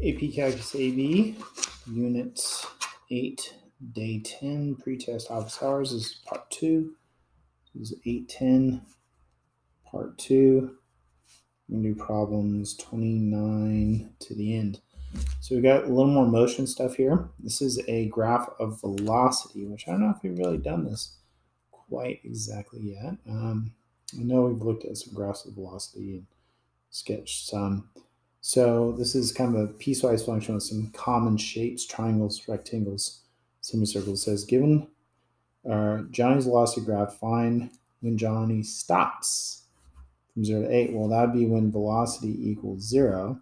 AP Calculus AB, Unit 8, Day 10, Pretest Office Hours is Part 2. This is 810, Part 2. We're going to do problems 29 to the end. So we got a little more motion stuff here. This is a graph of velocity, which I don't know if we've really done this quite exactly yet. I know we've looked at some graphs of velocity and sketched some. So this is kind of a piecewise function with some common shapes, triangles, rectangles, semicircles. It says given Johnny's velocity graph, find when Johnny stops from 0 to 8. Well, that would be when velocity equals 0,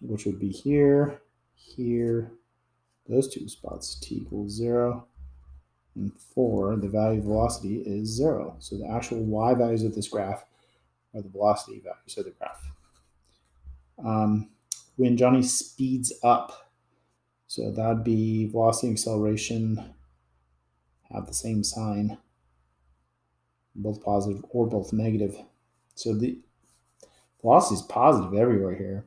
which would be here, here, those two spots, t equals 0, and 4, the value of velocity is 0. So the actual y values of this graph are the velocity values of the graph. When Johnny speeds up, so that'd be velocity and acceleration have the same sign, both positive or both negative. So the velocity is positive everywhere here.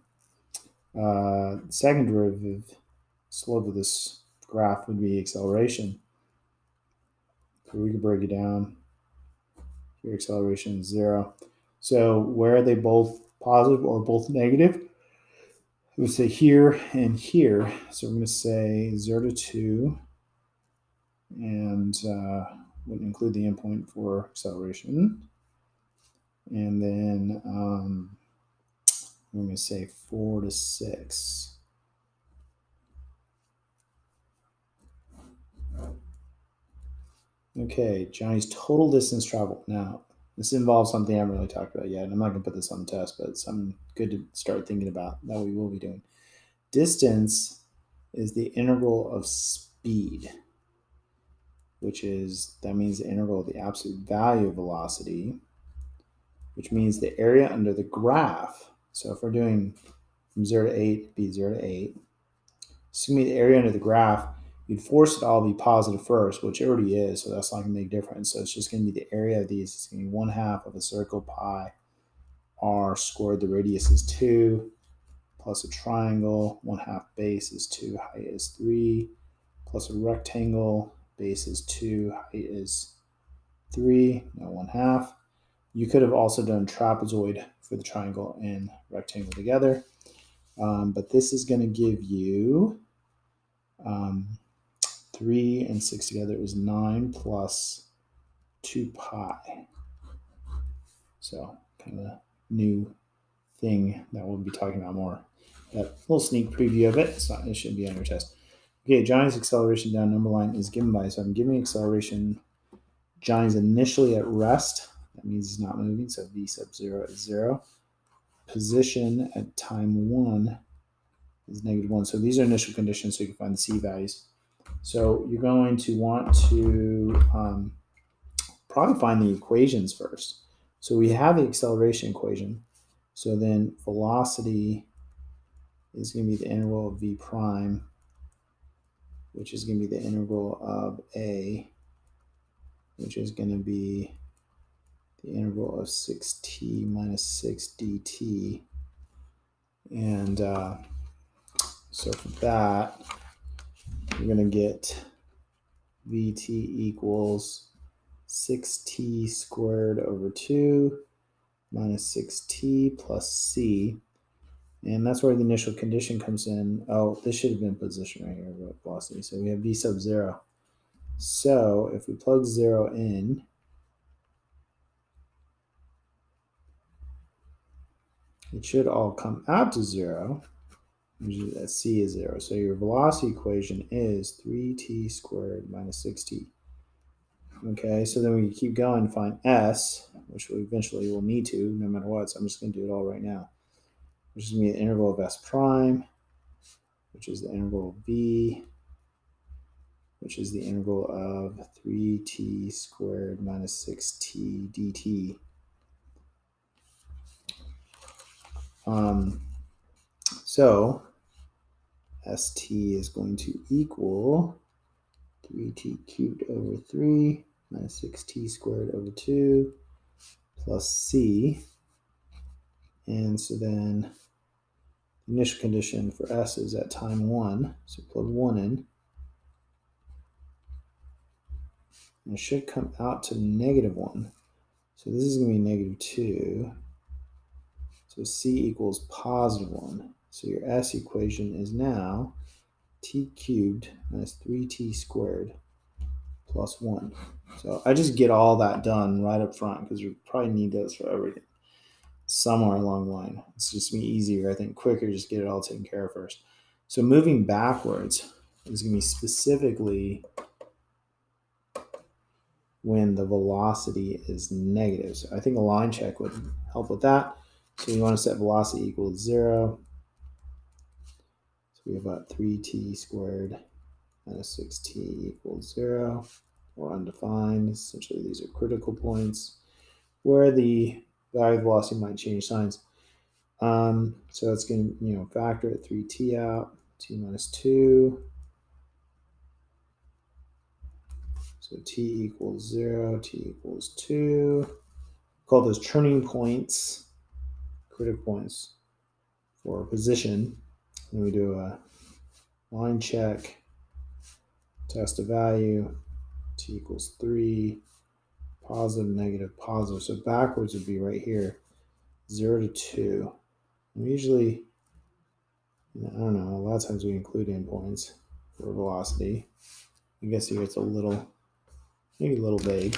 Second derivative slope of this graph would be acceleration. So we could break it down. Here acceleration is 0. So where are they both positive or both negative? We say here and here. So we're going to say 0 to 2 and wouldn't include the endpoint for acceleration. And then we're going to say 4 to 6. Okay, Johnny's total distance traveled. Now, this involves something I haven't really talked about yet. And I'm not going to put this on the test, but it's something good to start thinking about that we will be doing. Distance is the integral of speed, that means the integral of the absolute value of velocity, which means the area under the graph. So if we're doing from 0 to 8, it'd be 0 to 8. Assuming the area under the graph, you'd force it all to be positive first, which it already is, so that's not going to make a difference. So it's just going to be the area of these. It's going to be 1/2 of a circle pi r squared. The radius is 2, plus a triangle. 1/2 base is 2, height is 3, plus a rectangle. Base is 2, height is 3, no 1/2. You could have also done trapezoid for the triangle and rectangle together. But this is going to give you 3 and 6 together is 9 plus 2 pi. So kind of a new thing that we'll be talking about more. That little sneak preview of it. It shouldn't be on your test. Okay, Johnny's acceleration down number line is given by, so I'm giving acceleration. Johnny's initially at rest. That means he's not moving, so v sub 0 is 0. Position at time 1 is -1. So these are initial conditions, so you can find the c values. So you're going to want to probably find the equations first. So we have the acceleration equation. So then velocity is going to be the integral of v prime, which is going to be the integral of a, which is going to be the integral of 6t minus 6 dt. And so for that, we're going to get vt equals 6t squared over 2 minus 6t plus c. And that's where the initial condition comes in. Oh, this should have been position right here, velocity. So we have v sub 0. So if we plug 0 in, it should all come out to 0, which is that c is 0. So your velocity equation is 3t squared minus 6t. Okay, so then we keep going to find s, which we eventually will need to no matter what. So I'm just going to do it all right now, which is going to be the integral of s prime, which is the integral of v, which is the integral of 3t squared minus 6t dt. So st is going to equal 3t cubed over 3 minus 6t squared over 2 plus c. And so then The initial condition for S is at time 1, so plug 1 in. And it should come out to -1. So this is going to be -2. So C equals +1. So your S equation is now t cubed minus 3t squared plus 1. So I just get all that done right up front because we probably need those for everything somewhere along the line. It's just me easier, I think, quicker, just get it all taken care of first. So moving backwards is going to be specifically when the velocity is negative. So I think a line check would help with that. So you want to set velocity equals 0. So we have about 3t squared minus 6t equals 0, or undefined. Essentially, these are critical points where the value of velocity might change signs. So it's going to factor at 3t out, t minus 2. So t equals 0, t equals 2. Call those turning points, critical points for position. Then we do a line check, test a value, t equals 3, positive, negative, positive. So backwards would be right here, 0 to 2. And usually, I don't know, a lot of times we include endpoints for velocity. I guess here it's maybe a little vague.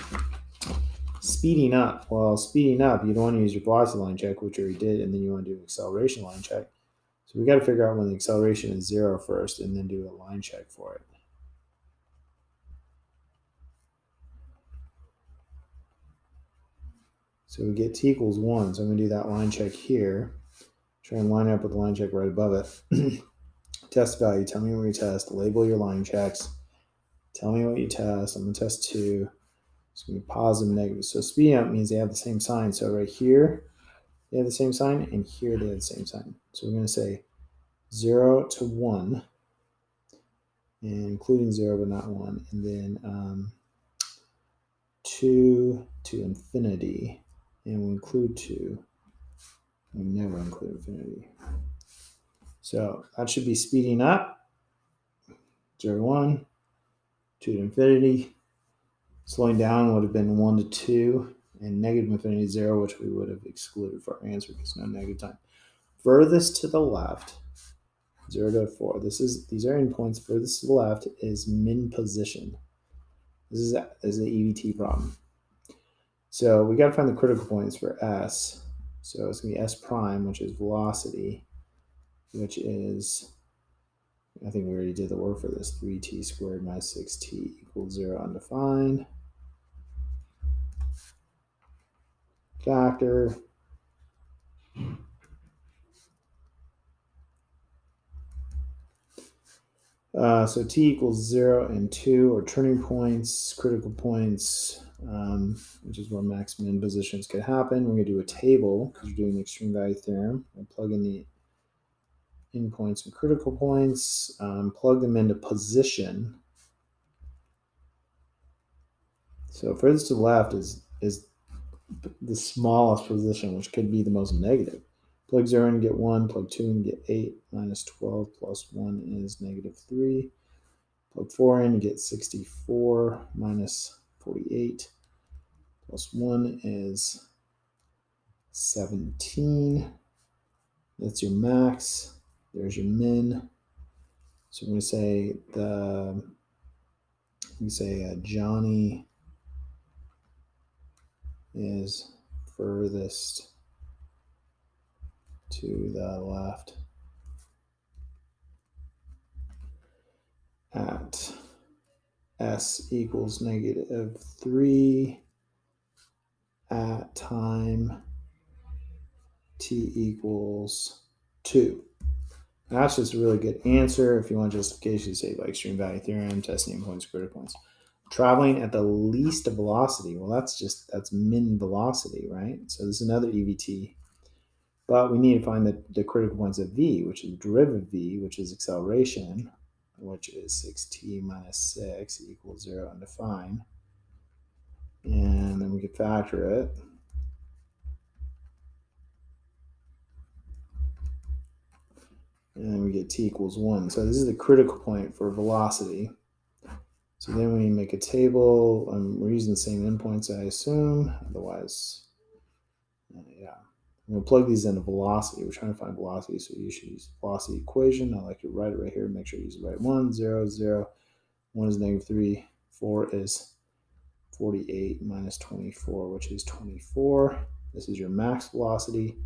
Speeding up. Well, speeding up, you don't want to use your velocity line check, which we already did, and then you want to do an acceleration line check. So we got to figure out when the acceleration is 0 first, and then do a line check for it. So we get t equals 1. So I'm going to do that line check here. Try and line up with the line check right above it. Test value. Tell me what you test. Label your line checks. Tell me what you test. I'm going to test 2. It's going to be positive, negative. So speeding up means they have the same sign. So right here, they have the same sign, and here they have the same sign. So we're going to say 0 to 1, and including 0 but not 1, and then 2 to infinity, and we include 2. We never include infinity. So that should be speeding up, 0 to 1, 2 to infinity. Slowing down would have been 1 to 2, and negative infinity 0, which we would have excluded for our answer because no negative time. Furthest to the left, 0 to 4. These are endpoints. Furthest to the left is min position. This is an EVT problem. So we got to find the critical points for S. So it's going to be S prime, which is velocity, which is, I think we already did the work for this, 3t squared minus 6t equals 0 undefined. Factor. So t equals 0 and 2 are turning points, critical points, which is where max min positions could happen. We're going to do a table because we're doing the extreme value theorem. We'll plug in the endpoints and critical points, plug them into position. So furthest to the left is the smallest position, which could be the most negative. Plug 0 and get 1, plug 2 and get 8, minus 12 plus 1 is negative 3. Plug 4 in, you get 64, minus 48, plus 1 is 17. That's your max. There's your min. So we're going to say Johnny is furthest to the left at S equals negative 3 at time t equals 2. And that's just a really good answer. If you want justification, you say by extreme value theorem, testing endpoints, critical points. Traveling at the least velocity. Well, that's min velocity, right? So this is another EVT. But we need to find the critical points of v, which is derivative v, which is acceleration, which is 6t minus 6 equals 0 undefined. And then we can factor it. And then we get t equals 1. So this is the critical point for velocity. So then we make a table. We're using the same endpoints, I assume. Otherwise, yeah. We'll plug these into velocity. We're trying to find velocity, so you should use velocity equation. I like to write it right here. Make sure you use the right one. 0, 0. 1 is -3. 4 is 48 minus 24, which is 24. This is your max velocity.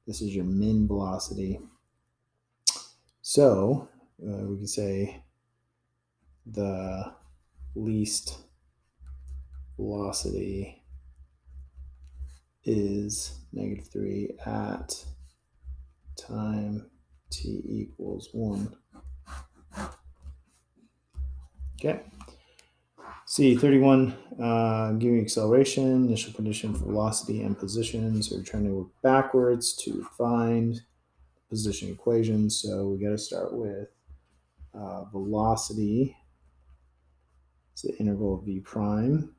This is your min velocity. So we can say the least velocity is -3 at time t equals 1. Okay. C31, giving acceleration, initial condition for velocity and position. So we're trying to work backwards to find position equations. So we got to start with velocity. It's the integral of v prime,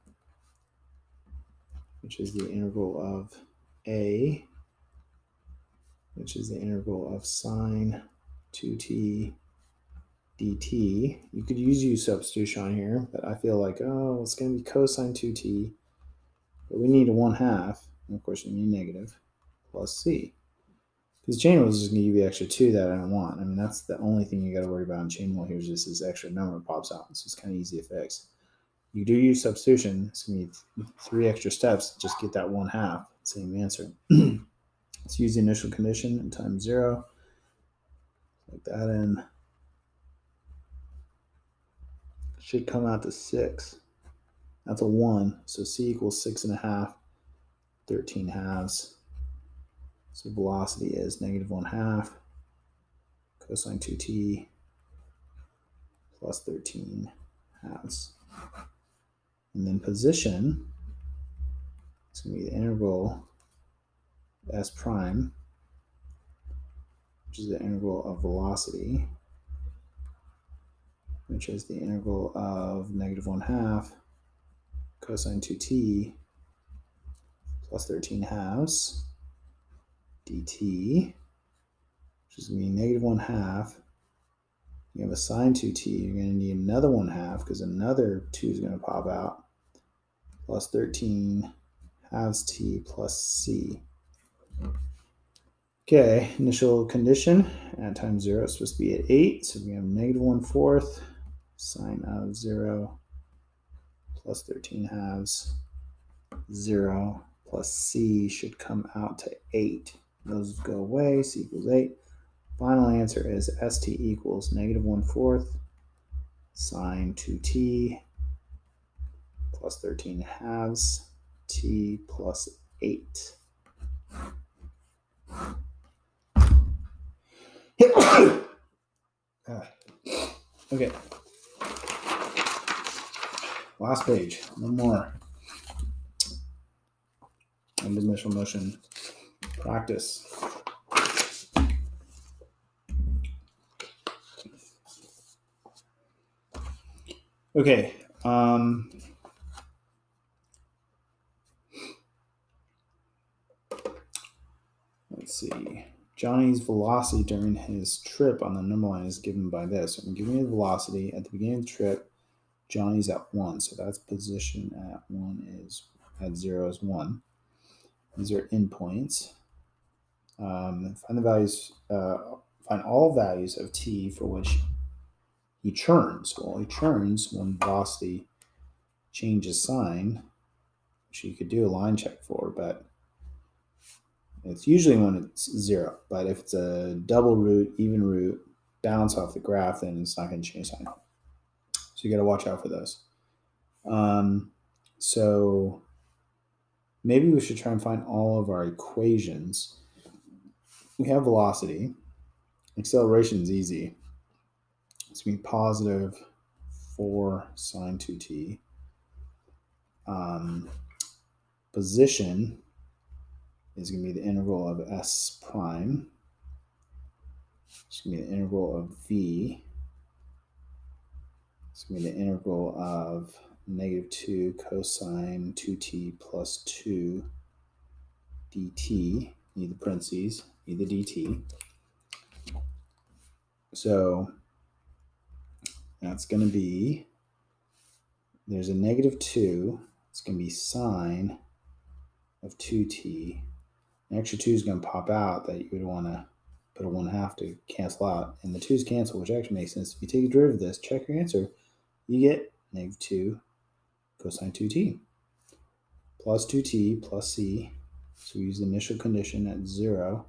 which is the integral of a, which is the integral of sine 2t dt. You could use U-substitution on here, but I feel like, oh, it's going to be cosine 2t, but we need a 1/2, and of course we need negative, plus c. Because chain rule is just going to give you the extra 2 that I don't want. I mean, that's the only thing you got to worry about in chain rule here is just this extra number pops out. So it's kind of easy to fix. You do use substitution, it's going to be 3 extra steps to just get that 1/2, same answer. Let's use the initial condition and times 0. Plug that in. Should come out to 6. That's a 1. So c equals 6.5, 13 halves. So velocity is -1/2 cosine 2t plus 13 halves. And then position, it's going to be the integral s prime, which is the integral of velocity, which is the integral of -1/2 cosine 2t plus 13 halves dt, which is going to be -1/2. You have a sine 2t, you're going to need another 1/2 because another 2 is going to pop out, plus 13 halves t plus c. Okay, initial condition at time 0 is supposed to be at 8, so we have -1/4 sine of 0 plus 13 halves 0 plus c should come out to 8. Those go away, c equals 8. Final answer is st equals -1/4 sine 2t plus 13 halves t plus 8. Okay. Last page. One more. One-dimensional motion practice. Okay. Let's see. Johnny's velocity during his trip on the number line is given by this. I'm giving you the velocity at the beginning of the trip. Johnny's at 1, so that's position at 1 is at 0 is 1. These are endpoints. Find the values. Find all values of t for which he churns. Well, he churns when velocity changes sign, which you could do a line check for, but it's usually when it's 0. But if it's a double root, even root, bounce off the graph, then it's not going to change sign. So you got to watch out for those. So maybe we should try and find all of our equations. We have velocity. Acceleration is easy. It's going to be positive 4 sine 2t. Position is going to be the integral of s prime. It's going to be the integral of v. It's going to be the integral of -2 cosine 2t plus 2 dt. Need the parentheses, need the dt. So that's going to be, there's a negative 2. It's going to be sine of 2t. An extra 2 is going to pop out that you would want to put a 1/2 to cancel out. And the 2's cancel, which actually makes sense. If you take a derivative of this, check your answer, you get negative 2 cosine 2t plus 2t plus c. So we use the initial condition at 0.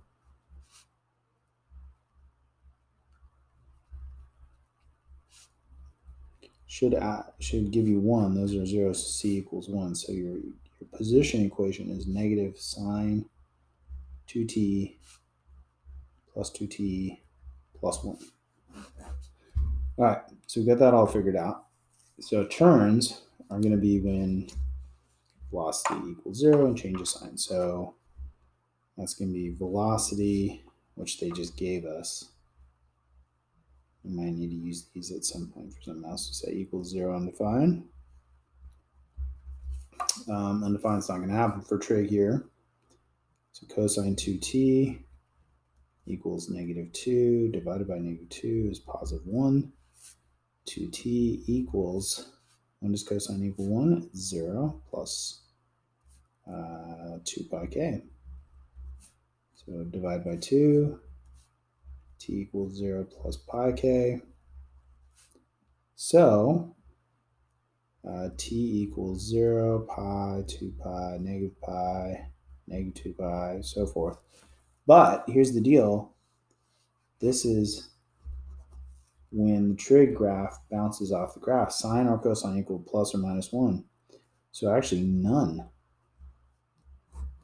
Should give you 1. Those are 0, so c equals 1. So your position equation is negative sine 2t plus 2t plus 1. All right, so we got that all figured out. So turns are going to be when velocity equals 0 and change of sign. So that's going to be velocity, which they just gave us. We might need to use these at some point for something else. So say equals 0 undefined. Undefined is not going to happen for trig here. So cosine 2t equals negative 2 divided by negative 2 is positive 1. 2t equals, when does cosine equal 1? 0 plus 2 pi k. So divide by 2, t equals 0 plus pi k. So t equals 0, pi, 2 pi, negative 2 pi, so forth. But here's the deal. This is when the trig graph bounces off the graph. Sine or cosine equal plus or minus 1. So actually none.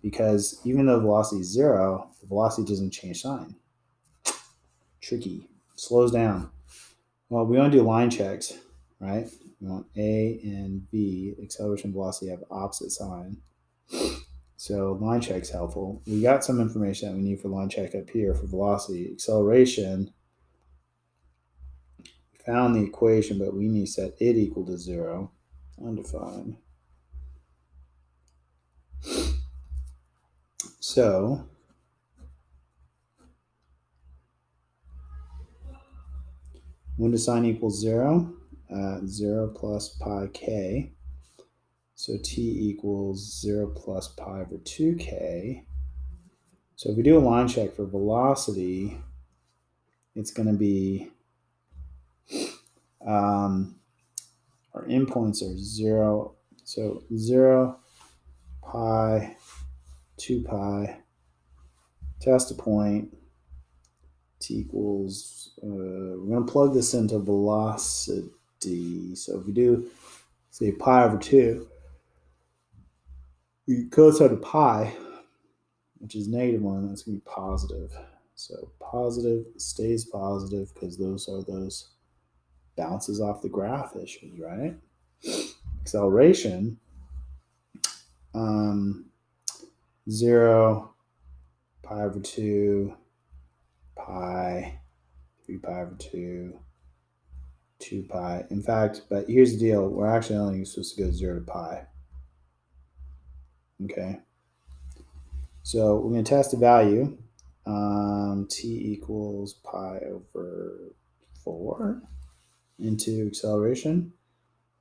Because even though velocity is 0, the velocity doesn't change sign. Tricky. Slows down. Well, we want to do line checks, right? We want A and B, acceleration and velocity, have opposite sign. So line check's helpful. We got some information that we need for line check up here for velocity. Acceleration, we found the equation, but we need to set it equal to 0, undefined. So when does sine equals 0? 0 plus pi k. So t equals 0 plus pi over 2k. So if we do a line check for velocity, it's going to be, our endpoints are 0. So 0, pi, 2 pi, test a point, t equals, we're going to plug this into velocity. So if we do, say, pi over 2, we cosine of pi, which is -1, that's going to be positive. So positive stays positive because those are those bounces off the graph issues, right? Acceleration, 0, pi over 2, pi, 3 pi over 2, 2 pi. In fact, but here's the deal. We're actually only supposed to go 0 to pi. Okay. So we're going to test the value. T equals pi over 4 into acceleration.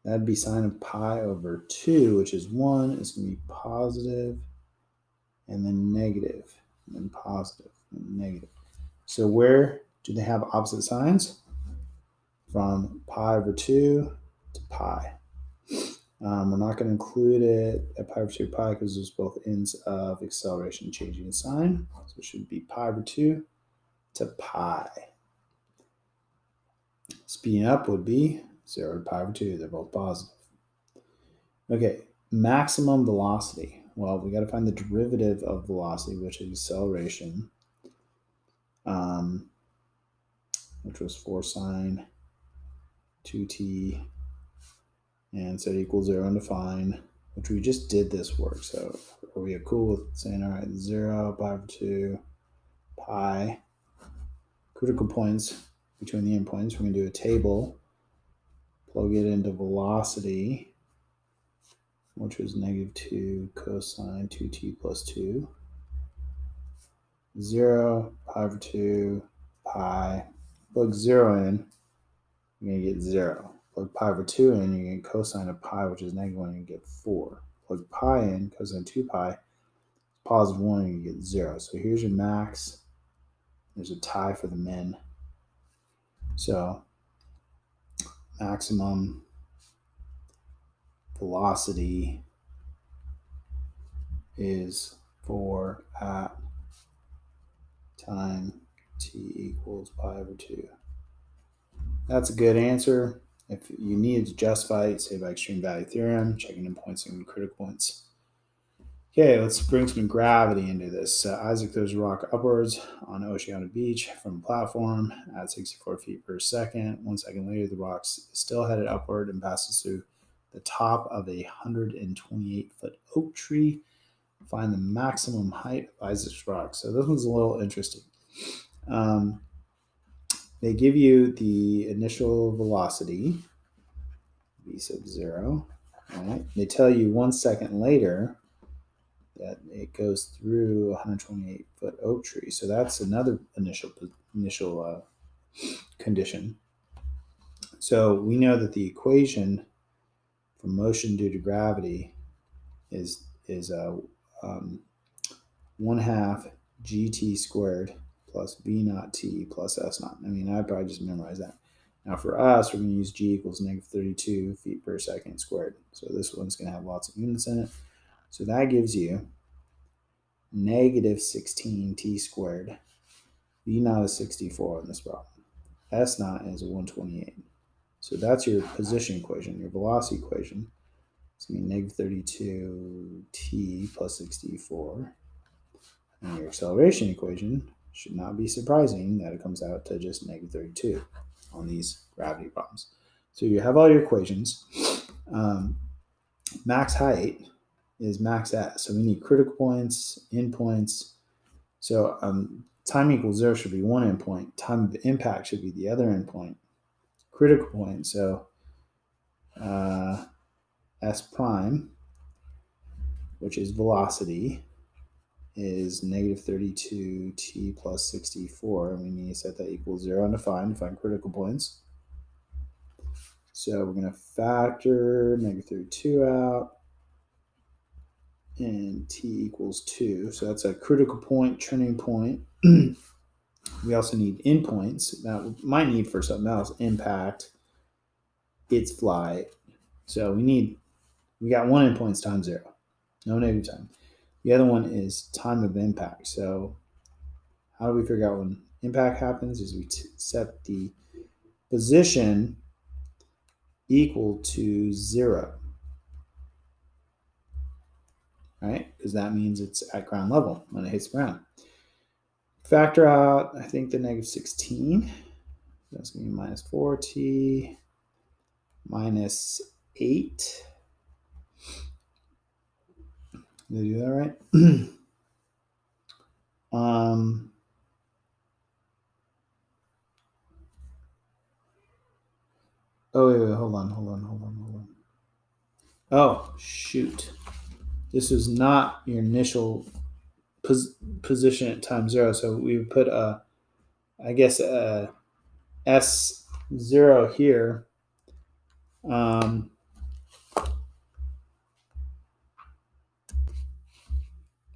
That'd be sine of pi over 2, which is 1. It's going to be positive, and then negative, and then positive, and negative. So where do they have opposite signs? From pi over 2 to pi. We're not going to include it at pi over 2 pi because there's both ends of acceleration changing in sign. So it should be pi over 2 to pi. Speeding up would be 0 to pi over 2. They're both positive. Okay, maximum velocity. Well, we got to find the derivative of velocity, which is acceleration, which was 4 sine 2t, and so it equals 0 undefined, which we just did this work. So are we cool with saying, all right, 0, pi over 2, pi, critical points between the endpoints. We're going to do a table, plug it into velocity, which was -2 cosine 2t plus 2, 0, pi over 2, pi, Plug 0 in, you're going to get 0. Plug pi over 2 in, you're going to get cosine of pi, which is negative 1, and you get 4. Plug pi in, cosine 2 pi, positive 1, and you get 0. So here's your max. There's a tie for the min. So maximum velocity is 4 at time t equals pi over 2. That's a good answer. If you needed to justify it, say by extreme value theorem, checking in points and critical points. Okay, let's bring some gravity into this. Isaac throws a rock upwards on Oceana Beach from a platform at 64 feet per second. 1 second later, the rock is still headed upward and passes through the top of a 128-foot oak tree. Find the maximum height of Isaac's rock. So this one's a little interesting. They give you the initial velocity, v sub 0. Right? They tell you 1 second later that it goes through a 128-foot oak tree. So that's another initial condition. So we know that the equation for motion due to gravity is 1/2 gt squared plus v naught t plus s naught. I mean, I'd probably just memorize that. Now for us, we're going to use g equals negative 32 feet per second squared. So this one's going to have lots of units in it. So that gives you negative 16 t squared. V naught is 64 in this problem. S naught is 128. So that's your position equation, your velocity equation. It's going to be negative 32 t plus 64. And your acceleration equation should not be surprising that it comes out to just negative 32 on these gravity problems. So you have all your equations. Max height is max s. So we need critical points, endpoints. So time equals 0 should be one endpoint. Time of impact should be the other endpoint. Critical point, so s prime, which is velocity, is negative 32 t plus 64. And we need to set that equals 0 and to find critical points. So we're going to factor negative 32 out. And t equals 2. So that's a critical point, turning point. We also need endpoints. That we might need for something else. Impact, its flight. So we got one endpoint's time 0. No negative time. The other one is time of impact. So how do we figure out when impact happens? Is we set the position equal to 0. Right? Because that means it's at ground level when it hits the ground. Factor out, I think, the negative 16. That's going to be minus 4t minus 8. Did I do that right? Oh, wait, hold on. Oh, shoot. This is not your initial position at time 0. So we would put I guess S0 here.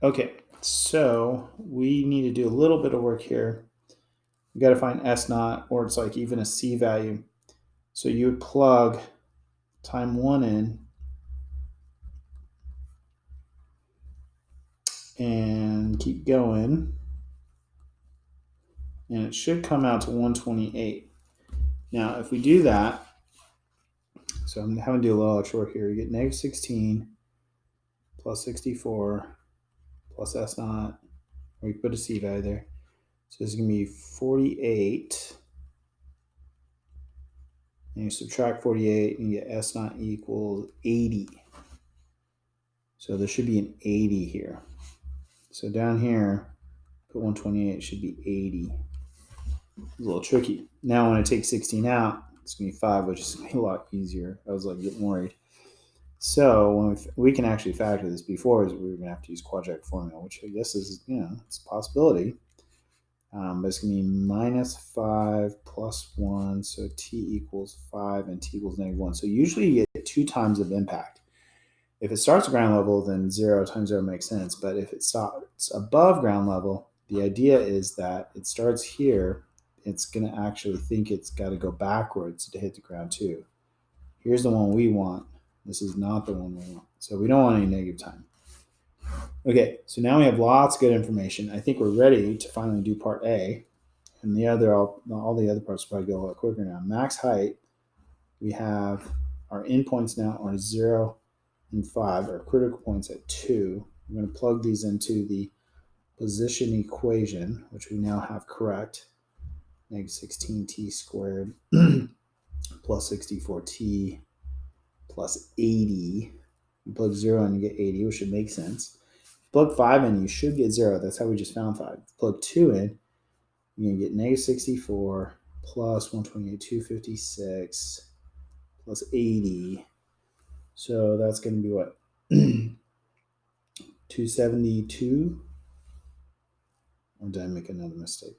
Okay, so we need to do a little bit of work here. We got to find S naught, or it's like even a C value. So you would plug time 1 in and keep going. And it should come out to 128. Now, if we do that, so I'm having to do a little extra work here. You get negative 16 plus 64 plus S naught, or you can put a C value there. So this is going to be 48. And you subtract 48 and you get S naught equals 80. So there should be an 80 here. So down here, put 128, it should be 80. It's a little tricky. Now when I take 16 out, it's going to be 5, which is going to be a lot easier. I was like getting worried. So when we can actually factor this before, is we were going to have to use quadratic formula, which I guess is, it's a possibility. But it's going to be minus 5 plus 1, so t equals 5 and t equals -1. So usually you get 2 times of impact. If it starts at ground level, then 0 times 0 makes sense. But if it starts above ground level, the idea is that it starts here. It's going to actually think it's got to go backwards to hit the ground too. Here's the one we want. This is not the one we want. So we don't want any negative time. Okay, so now we have lots of good information. I think we're ready to finally do part A. And the other, all the other parts will probably go a lot quicker now. Max height, we have our endpoints now are 0 and 5, our critical points at 2. We're going to plug these into the position equation, which we now have correct. -16t squared plus 64t plus 80. You plug 0 in, you get 80, which should make sense. Plug 5 in, you should get 0. That's how we just found 5. Plug 2 in, you're going to get -64 plus 128, 256 plus 80. So that's going to be what? 272? Or did I make another mistake?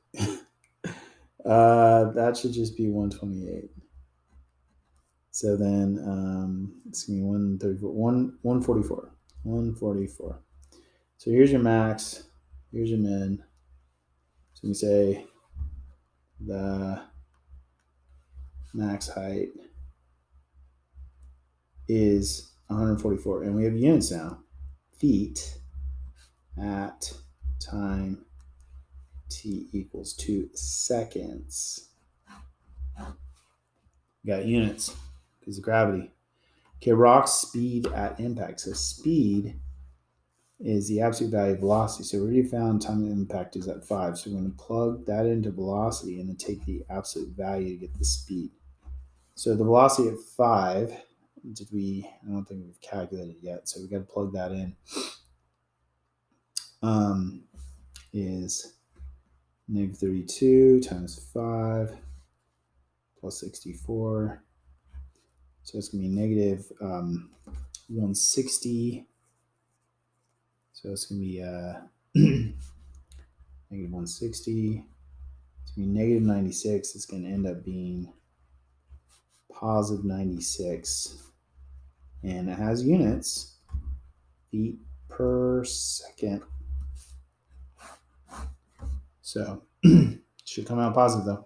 That should just be 128. So then it's going to be 134, 144. 144. So here's your max. Here's your min. So we say the max height is 144. And we have units now. Feet at time t equals 2 seconds. We got units because of gravity. Okay, rock speed at impact. So speed is the absolute value of velocity. So we already found time of impact is at 5. So we're going to plug that into velocity and then take the absolute value to get the speed. So the velocity at 5, I don't think we've calculated yet. So we got to plug that in. Is -32 times 5 plus 64. So it's going to be negative 160. So it's going to be negative 160. It's going to be negative 96. It's going to end up being positive 96. And it has units, feet per second. So should come out positive though.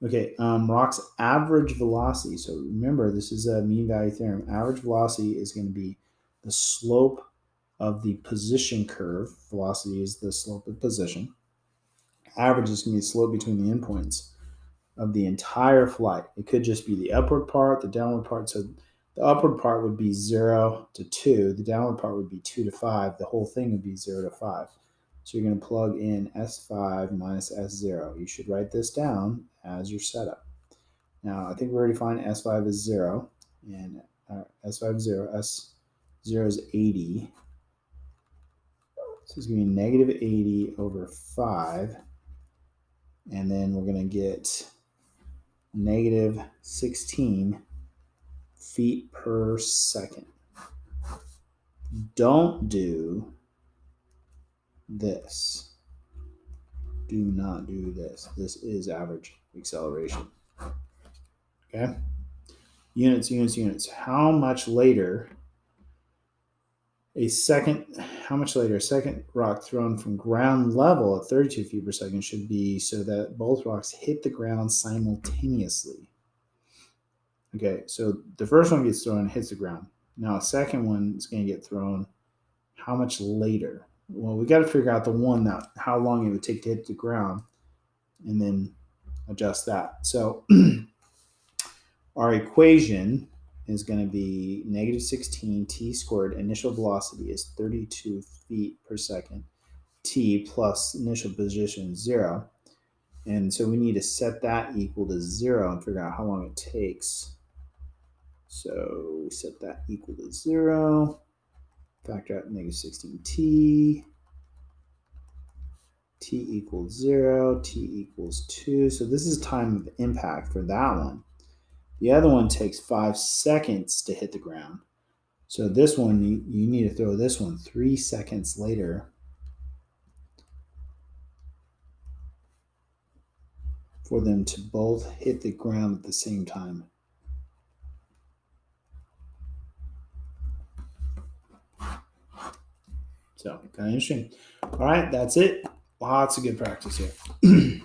Okay, rock's average velocity. So remember, this is a mean value theorem. Average velocity is going to be the slope of the position curve. Velocity is the slope of position. Average is going to be the slope between the endpoints of the entire flight. It could just be the upward part, the downward part. So the upward part would be 0 to 2. The downward part would be 2 to 5. The whole thing would be 0 to 5. So you're going to plug in S5 minus S0. You should write this down as your setup. Now, I think we already find S5 is 0. And S5 is 0. S0 is 80. So it's going to be negative 80 over 5. And then we're going to get negative 16 feet per second. Don't do this. Do not do this. This is average acceleration. Okay? Units, units, units. How much later a second rock thrown from ground level at 32 feet per second should be so that both rocks hit the ground simultaneously. Okay, so the first one gets thrown and hits the ground. Now a second one is going to get thrown how much later? Well, we got to figure out the one that how long it would take to hit the ground and then adjust that. So our equation is going to be negative 16 t squared. Initial velocity is 32 feet per second. T plus initial position 0. And so we need to set that equal to 0 and figure out how long it takes. So we set that equal to 0. Factor out negative 16t. T equals 0. T equals 2. So this is time of impact for that one. The other one takes 5 seconds to hit the ground. So this one, you need to throw this one 3 seconds later. for them to both hit the ground at the same time. So kind of interesting. All right, that's it. Lots of good practice here.